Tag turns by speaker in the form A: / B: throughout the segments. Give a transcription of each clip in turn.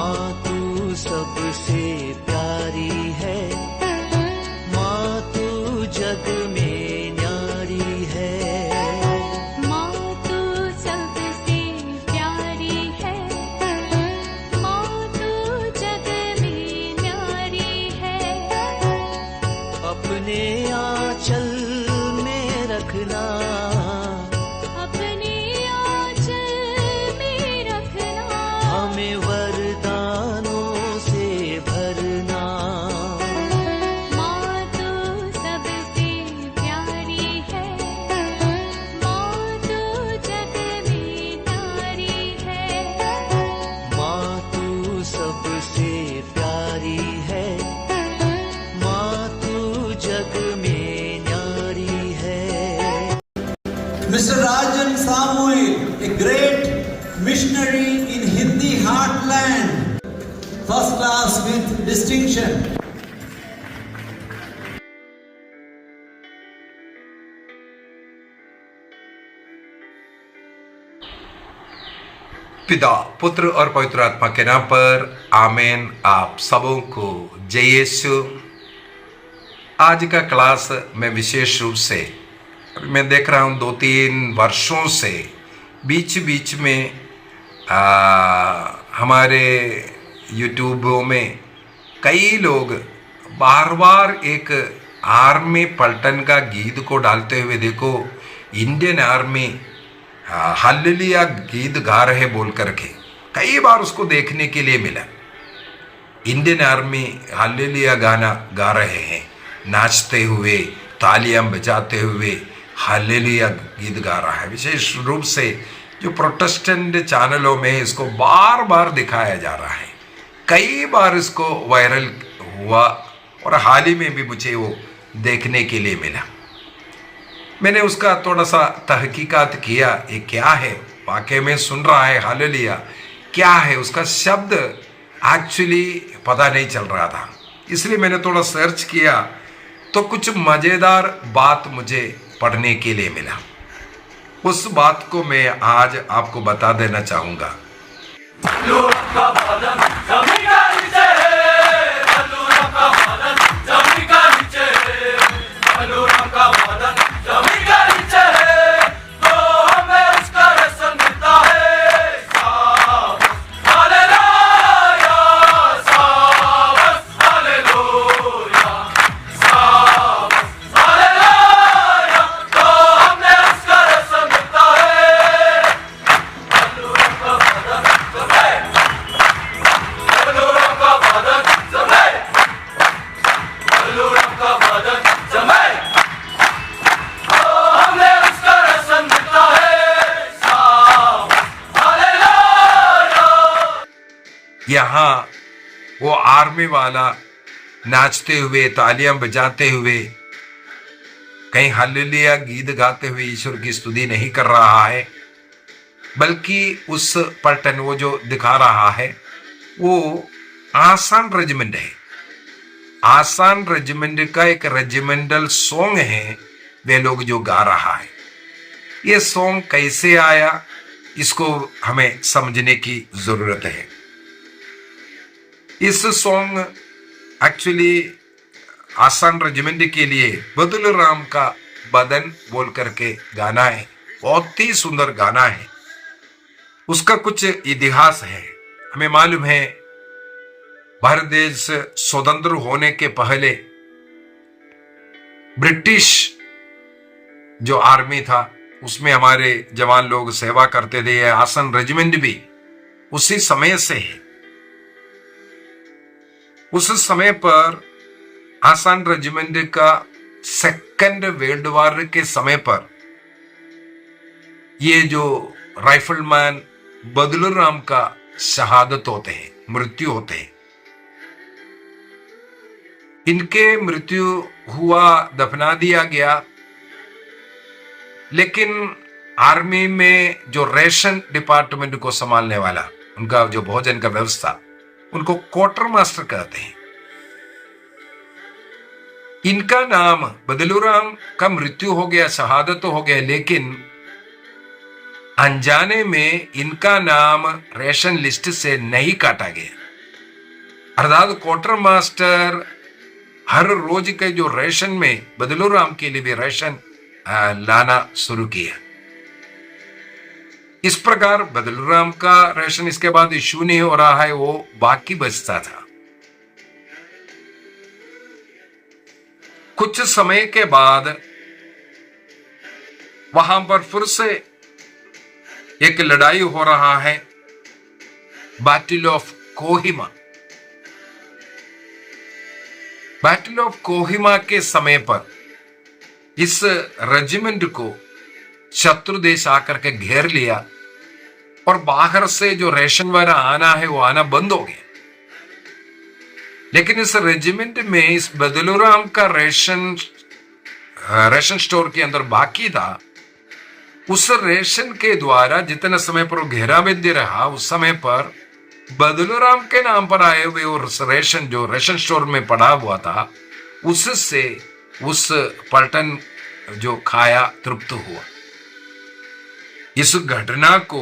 A: माँ तू सबसे प्यारी है, माँ तू जग में न्यारी है।
B: माँ तू सबसे प्यारी है, माँ तू जग में न्यारी है।
A: अपने आंचल में रखना,
B: अपने आंचल में रखना।
A: हमें वरदानों से भरना।
B: माँ तू सबसे प्यारी है, माँ तू जग में न्यारी है।
A: माँ तू सबसे प्यारी है, माँ तू जग में न्यारी है।
C: Mr. Rajan Samuel, a great missionary in Hindi heartland, first class with distinction.
D: पिता, पुत्र और पवित्र आत्मा के नाम पर आमीन। आप सबों को जय यीशु। आज का क्लास मैं विशेष रूप से मैं देख रहा हूँ 2-3 वर्षों से बीच बीच में हमारे यूट्यूबों में कई लोग बार बार एक आर्मी पलटन का गीत को डालते हुए, देखो इंडियन आर्मी हालेलुया गीत गा रहे बोल करके कई बार उसको देखने के लिए मिला। इंडियन आर्मी हालेलुया गाना गा रहे हैं, नाचते हुए, तालियां बजाते हुए हालेलुया गीत गा रहा है। विशेष रूप से जो प्रोटेस्टेंट चैनलों में इसको बार बार दिखाया जा रहा है, कई बार इसको वायरल हुआ और हाल ही में भी मुझे वो देखने के लिए मिला। मैंने उसका थोड़ा सा तहकीकात किया, ये क्या है, वाकई में सुन रहा है हालेलुया क्या है, उसका शब्द एक्चुअली पता नहीं चल रहा था। इसलिए मैंने थोड़ा सर्च किया तो कुछ मज़ेदार बात मुझे पढ़ने के लिए मिला। उस बात को मैं आज आपको बता देना चाहूँगा। यहाँ वो आर्मी वाला नाचते हुए, तालियां बजाते हुए, कहीं हालेलुया गीत गाते हुए ईश्वर की स्तुति नहीं कर रहा है, बल्कि उस पलटन वो जो दिखा रहा है वो आसान रेजिमेंट है। आसान रेजिमेंट का एक रेजिमेंटल सॉन्ग है, वे लोग जो गा रहा है। ये सॉन्ग कैसे आया, इसको हमें समझने की जरूरत है। इस सॉन्ग एक्चुअली आसान रेजिमेंट के लिए बदल राम का बदन बोल करके गाना है, बहुत ही सुंदर गाना है। उसका कुछ इतिहास है। हमें मालूम है भारत देश स्वतंत्र होने के पहले ब्रिटिश जो आर्मी था उसमें हमारे जवान लोग सेवा करते थे। आसान रेजिमेंट भी उसी समय से है। उस समय पर आसान रेजिमेंट का सेकंड वर्ल्ड वॉर के समय पर ये जो राइफलमैन बदलू राम का शहादत होते हैं, मृत्यु होते हैं। इनके मृत्यु हुआ, दफना दिया गया, लेकिन आर्मी में जो रेशन डिपार्टमेंट को संभालने वाला, उनका जो भोजन का व्यवस्था, उनको क्वार्टर मास्टर कहते हैं। इनका नाम बदलूराम का मृत्यु हो गया, शहादत हो गया, लेकिन अनजाने में इनका नाम रेशन लिस्ट से नहीं काटा गया। अर्थात क्वार्टर मास्टर हर रोज के जो रेशन में बदलू राम के लिए भी रेशन लाना शुरू किया। इस प्रकार बदलू राम का रेशन इसके बाद इश्यू नहीं हो रहा है, वो बाकी बचता था। कुछ समय के बाद वहां पर फिर से एक लड़ाई हो रहा है, battle of Kohima. Battle of Kohima के समय पर इस रेजिमेंट को शत्रु देश आकर के घेर लिया और बाहर से जो रेशन वगैरह आना है वो आना बंद हो गया। लेकिन इस रेजिमेंट में इस बदलू राम का रेशन स्टोर के अंदर बाकी था। उस रेशन के द्वारा जितने समय पर वो घेराबंदी रहा, उस समय पर बदलू राम के नाम पर आए हुए और रेशन जो रेशन स्टोर में पड़ा हुआ था, उससे उस पलटन जो खाया तृप्त हुआ। इस घटना को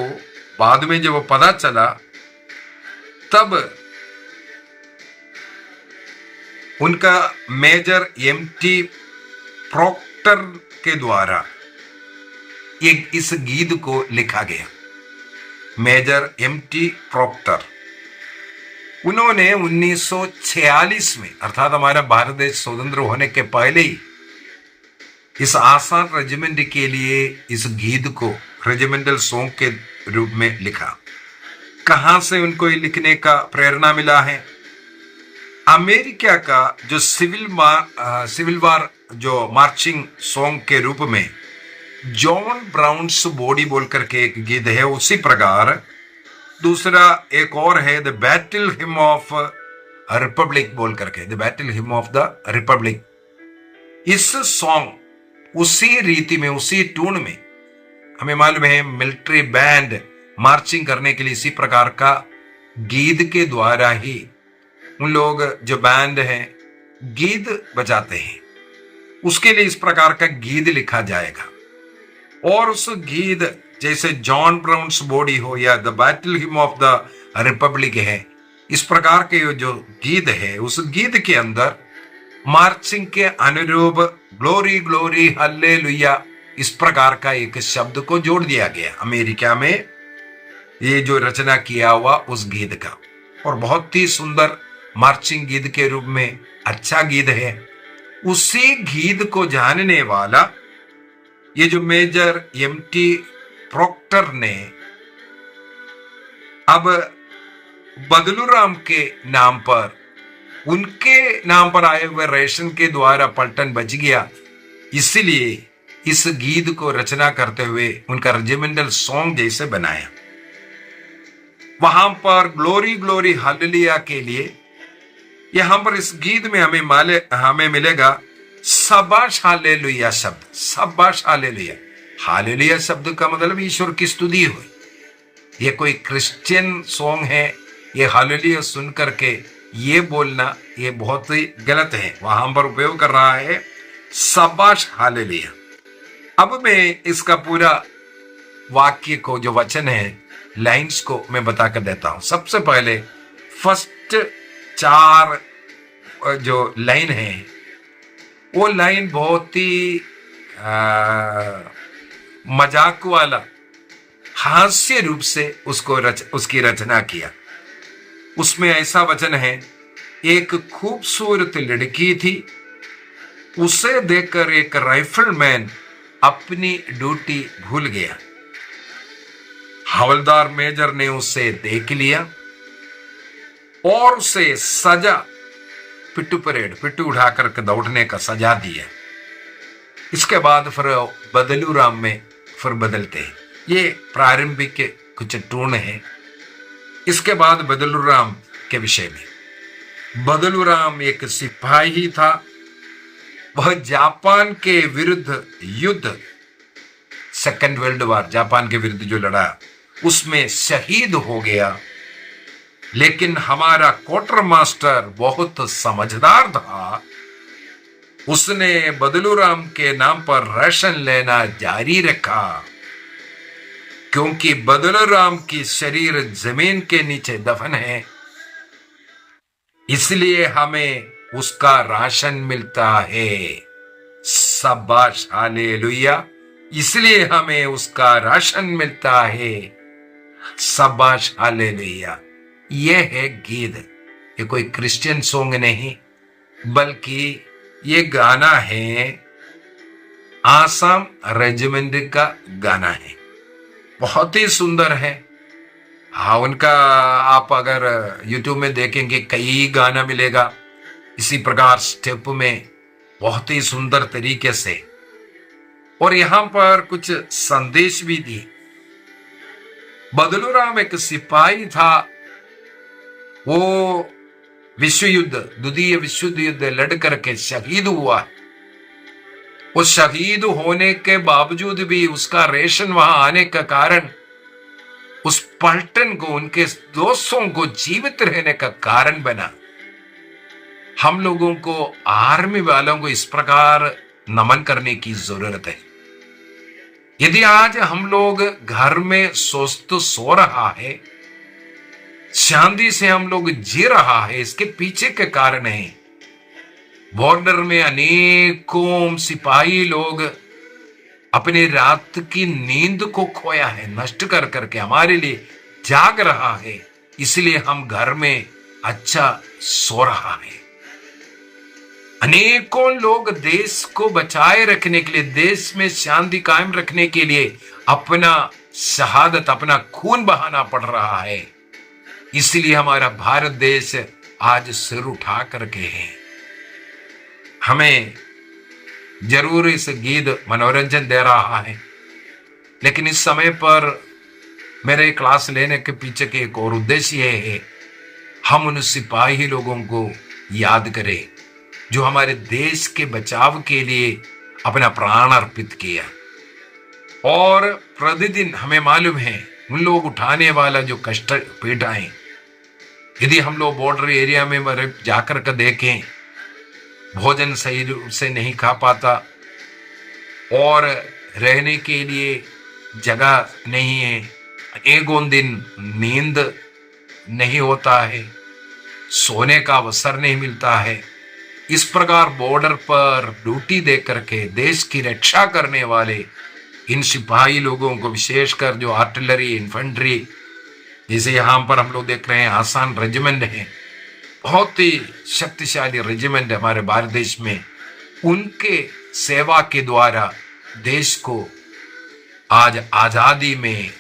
D: बाद में जब पता चला तब उनका मेजर एमटी प्रोक्टर के द्वारा एक इस गीत को लिखा गया। मेजर एमटी प्रोक्टर, उन्होंने 1946 में अर्थात हमारा भारत देश स्वतंत्र होने के पहले ही इस आसाम रेजिमेंट के लिए इस गीत को रेजिमेंटल सॉन्ग के रूप में लिखा। कहां से उनको ये लिखने का प्रेरणा मिला है? अमेरिका का जो सिविल वार जो मार्चिंग सॉन्ग के रूप में जॉन ब्राउन्स बॉडी बोल करके एक गीत है, उसी प्रकार दूसरा एक और है the battle him of Republic बोल करके, the battle him of the Republic. इस सॉन्ग उसी रीति में, उसी ट्यून में, हमें मालूम है मिलिट्री बैंड मार्चिंग करने के लिए इसी प्रकार का गीत के द्वारा ही उन लोग जो बैंड है गीत बजाते हैं, उसके लिए इस प्रकार का गीत लिखा जाएगा। और उस गीत जैसे जॉन ब्राउन्स बॉडी हो या the battle him of the Republic है, इस प्रकार के जो गीत है, उस गीत के अंदर मार्चिंग के अनुरूप ग्लोरी ग्लोरी हालेलुया इस प्रकार का एक शब्द को जोड़ दिया गया अमेरिका में, ये जो रचना किया हुआ उस गीत का। और बहुत ही सुंदर मार्चिंग गीत के रूप में अच्छा गीत है। उसी गीत को जानने वाला ये जो मेजर एमटी प्रोक्टर ने अब बदलू राम के नाम पर, उनके नाम पर आए हुए रेशन के द्वारा पलटन बच गया, इसलिए इस गीत को रचना करते हुए उनका रेजिमेंटल सॉन्ग जैसे बनाया। वहां पर ग्लोरी ग्लोरी हालेलुया के लिए यहां पर इस गीत में हमें मिलेगा शाबाश हालेलुया शब्द। शाबाश हालेलुया, हालेलुया शब्द का मतलब ईश्वर की स्तुति हुई। ये कोई क्रिश्चियन सॉन्ग है, ये हालेलुया सुन करके ये बोलना ये बहुत ही गलत है। वहां पर उपयोग कर रहा है शाबाश हालेलुया। अब मैं इसका पूरा वाक्य को जो वचन है, लाइंस को मैं बता कर देता हूं। सबसे पहले फर्स्ट 4 जो लाइन है वो लाइन बहुत ही मजाक वाला हास्य रूप से उसकी रचना किया। उसमें ऐसा वचन है, एक खूबसूरत लड़की थी, उसे देखकर एक राइफलमैन अपनी ड्यूटी भूल गया। हवलदार मेजर ने उसे देख लिया और उसे सजा, पिट्टू उठा करके दौड़ने का सजा दिया। इसके बाद फिर बदलू राम में फिर बदलते हैं। ये प्रारंभिक कुछ टून है। इसके बाद बदलू राम के विषय में, बदलू राम एक सिपाही था। वह जापान के विरुद्ध युद्ध, सेकेंड वर्ल्ड वॉर, जापान के विरुद्ध जो लड़ा उसमें शहीद हो गया। लेकिन हमारा क्वार्टर मास्टर बहुत समझदार था, उसने बदलू राम के नाम पर राशन लेना जारी रखा, क्योंकि बदलू राम की शरीर जमीन के नीचे दफन है। इसलिए हमें उसका राशन मिलता है। शाबाश, हालेलुया। इसलिए हमें उसका राशन मिलता है। शाबाश, हालेलुया। यह है गीत। ये कोई क्रिश्चियन सॉन्ग नहीं, बल्कि ये गाना है आसाम रेजिमेंट का गाना है। बहुत ही सुंदर है। हाँ, उनका आप अगर YouTube में देखेंगे कई गाना मिलेगा इसी प्रकार स्टेप में, बहुत ही सुंदर तरीके से। और यहां पर कुछ संदेश भी दी। बदलूराम एक सिपाही था। वो विश्व युद्ध, द्वितीय विश्व युद्ध लड़ करके शहीद हुआ। वो शहीद होने के बावजूद भी उसका रेशन वहां आने का कारण उस पलटन को, उनके दोस्तों को जीवित रहने का कारण बना। हम लोगों को, आर्मी वालों को इस प्रकार नमन करने की जरूरत है। यदि आज हम लोग घर में स्वस्थ सो रहा है, शांति से हम लोग जी रहा है, इसके पीछे के कारण है बॉर्डर में अनेकों सिपाही लोग अपने रात की नींद को खोया है, नष्ट कर करके हमारे लिए जाग रहा है। इसलिए हम घर में अच्छा सो रहा है। अनेकों लोग देश को बचाए रखने के लिए, देश में शांति कायम रखने के लिए अपना शहादत, अपना खून बहाना पड़ रहा है। इसलिए हमारा भारत देश आज सिर उठा करके है। हमें जरूर इस गीत मनोरंजन दे रहा है, लेकिन इस समय पर मेरे क्लास लेने के पीछे के एक और उद्देश्य है, हम उन सिपाही लोगों को याद करें जो हमारे देश के बचाव के लिए अपना प्राण अर्पित किया। और प्रतिदिन हमें मालूम है उन लोग उठाने वाला जो कष्ट पीड़ाएं, यदि हम लोग बॉर्डर एरिया में जाकर के देखें, भोजन सही रूप से नहीं खा पाता और रहने के लिए जगह नहीं है, अनेकों दिन नींद नहीं होता है, सोने का अवसर नहीं मिलता है। इस प्रकार बॉर्डर पर ड्यूटी दे करके देश की रक्षा करने वाले इन सिपाही लोगों को, विशेषकर जो आर्टिलरी, इन्फेंट्री, जैसे यहाँ पर हम लोग देख रहे हैं आसाम रेजिमेंट है, बहुत ही शक्तिशाली रेजिमेंट है हमारे भारत देश में। उनके सेवा के द्वारा देश को आज आजादी में,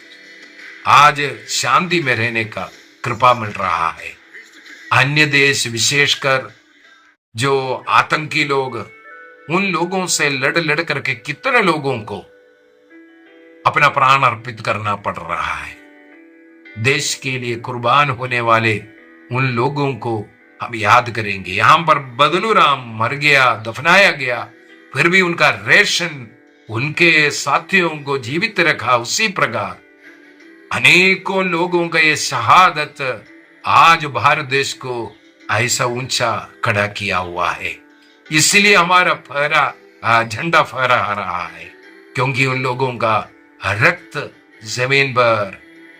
D: आज शांति में रहने का कृपा मिल रहा है। अन्य देश, विशेषकर जो आतंकी लोग, उन लोगों से लड़ करके कितने लोगों को अपना प्राण अर्पित करना पड़ रहा है। देश के लिए कुर्बान होने वाले उन लोगों को हम याद करेंगे। यहां पर बदलूराम मर गया, दफनाया गया, फिर भी उनका रेशन उनके साथियों को जीवित रखा। उसी प्रकार अनेकों लोगों का ये शहादत आज भारत देश को ऐसा ऊंचा खड़ा किया हुआ है। इसलिए हमारा झंडा फहरा रहा है, क्योंकि उन लोगों का रक्त जमीन पर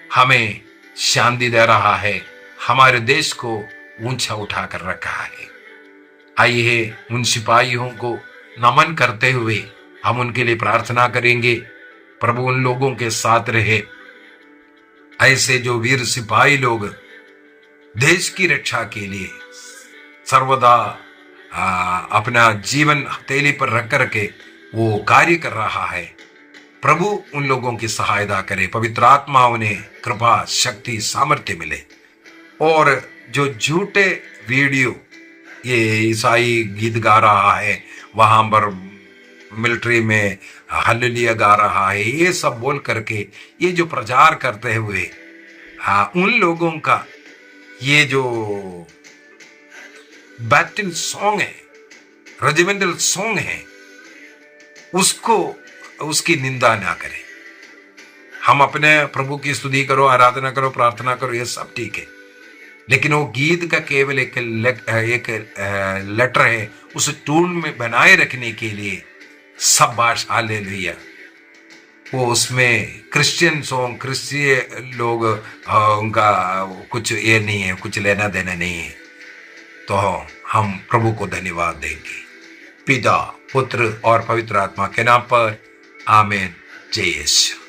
D: हमें शांति दे रहा है, हमारे देश को ऊंचा उठा कर रखा है। आइए उन सिपाहियों को नमन करते हुए हम उनके लिए प्रार्थना करेंगे। प्रभु उन लोगों के साथ रहे। ऐसे जो वीर सिपाही लोग देश की रक्षा के लिए सर्वदा अपना जीवन हथेली पर रख करके वो कार्य कर रहा है, प्रभु उन लोगों की सहायता करे। पवित्र आत्मा उन्हें कृपा, शक्ति, सामर्थ्य मिले। और जो झूठे वीडियो ये ईसाई गीत गा रहा है, वहां पर मिलिट्री में हालेलुया गा रहा है, ये सब बोल करके ये जो प्रचार करते हुए उन लोगों का ये जो बैटल सॉन्ग है, रेजिमेंटल सॉन्ग है, उसको, उसकी निंदा ना करें। हम अपने प्रभु की स्तुति करो, आराधना करो, प्रार्थना करो, ये सब ठीक है, लेकिन वो गीत का केवल एक लेटर है, उस टून में बनाए रखने के लिए शाबाश, हालेलुया। वो उसमें क्रिश्चियन सॉन्ग, क्रिश्चियन लोग उनका कुछ ये नहीं है, कुछ लेना देना नहीं है। तो हम प्रभु को धन्यवाद देंगे। पिता, पुत्र और पवित्र आत्मा के नाम पर आमीन। जय यीशु।